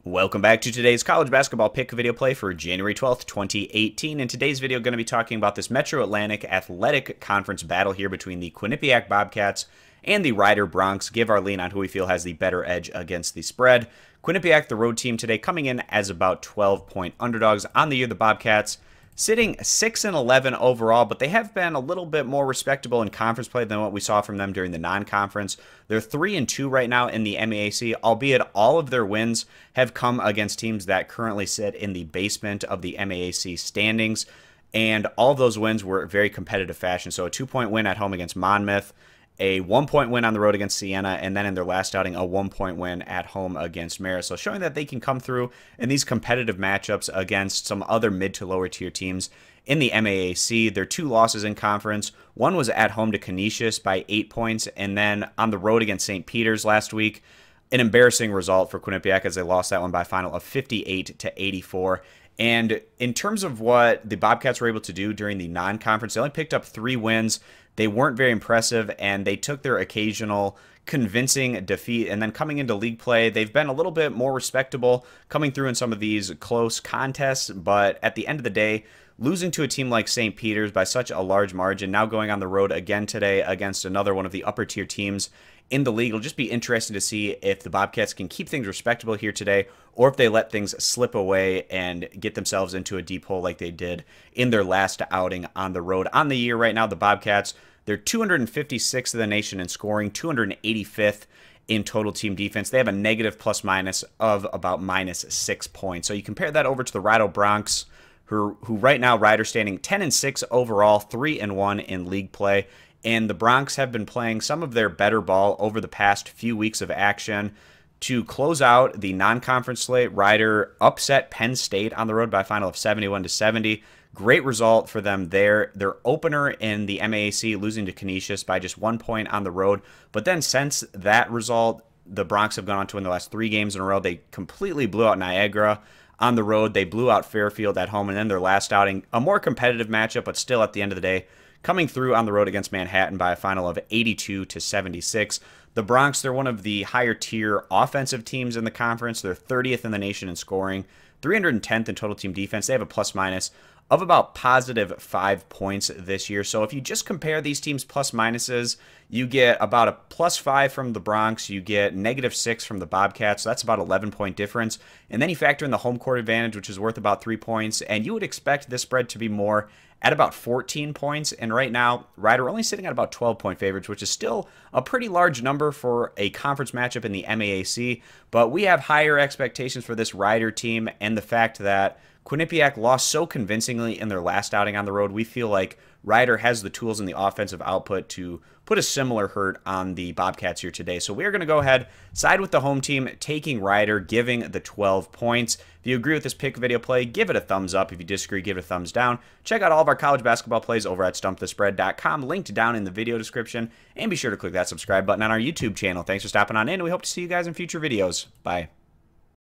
Welcome back to today's college basketball pick video play for January 12th, 2018. In today's video, going to be talking about this Metro Atlantic Athletic Conference battle here between the Quinnipiac Bobcats and the Rider Broncs. Give our lean on who we feel has the better edge against the spread. Quinnipiac, the road team today, coming in as about 12-point underdogs on the year. The Bobcats sitting 6-11 overall, but they have been a little bit more respectable in conference play than what we saw from them during the non-conference. They're 3-2 right now in the MAAC, albeit all of their wins have come against teams that currently sit in the basement of the MAAC standings, and all of those wins were very competitive fashion. So a 2-point win at home against Monmouth, a 1-point win on the road against Siena, and then in their last outing, a 1-point win at home against Marist. So showing that they can come through in these competitive matchups against some other mid to lower tier teams in the MAAC. Their two losses in conference, one was at home to Canisius by 8 points, and then on the road against St. Peter's last week. An embarrassing result for Quinnipiac as they lost that one by a final of 58-84. And in terms of what the Bobcats were able to do during the non-conference, they only picked up 3 wins. They weren't very impressive, and they took their occasional convincing defeat. And then coming into league play, they've been a little bit more respectable coming through in some of these close contests. But at the end of the day, losing to a team like St. Peter's by such a large margin, now going on the road again today against another one of the upper tier teams in the league. It'll just be interesting to see if the Bobcats can keep things respectable here today, or if they let things slip away and get themselves into a deep hole like they did in their last outing on the road. On the year right now, the Bobcats, they're 256th of the nation in scoring, 285th in total team defense. They have a negative plus-minus of about -6 points. So you compare that over to the Rider Broncs, who right now, Rider standing 10-6 overall, 3-1 in league play. And the Broncs have been playing some of their better ball over the past few weeks of action. To close out the non-conference slate, Rider upset Penn State on the road by a final of 71-70. Great result for them there. Their opener in the MAAC, losing to Canisius by just 1 point on the road. But then since that result, the Broncs have gone on to win the last 3 games in a row. They completely blew out Niagara on the road. They blew out Fairfield at home. And then their last outing, a more competitive matchup, but still at the end of the day, coming through on the road against Manhattan by a final of 82-76. The Broncs, they're one of the higher tier offensive teams in the conference. They're 30th in the nation in scoring, 310th in total team defense. They have a plus-minus of about +5 points this year. So if you just compare these teams' plus-minuses, you get about a +5 from the Broncs, you get -6 from the Bobcats, so that's about 11-point difference. And then you factor in the home court advantage, which is worth about 3 points, and you would expect this spread to be more at about 14 points. And right now, Rider only sitting at about 12-point favorites, which is still a pretty large number for a conference matchup in the MAAC. But we have higher expectations for this Rider team, and the fact that Quinnipiac lost so convincingly in their last outing on the road, we feel like Rider has the tools and the offensive output to put a similar hurt on the Bobcats here today. So we're going to go ahead, side with the home team, taking Rider, giving the 12 points. If you agree with this pick video play, give it a thumbs up. If you disagree, give it a thumbs down. Check out all of our college basketball plays over at stumpthespread.com, linked down in the video description. And be sure to click that subscribe button on our YouTube channel. Thanks for stopping on in. We hope to see you guys in future videos. Bye.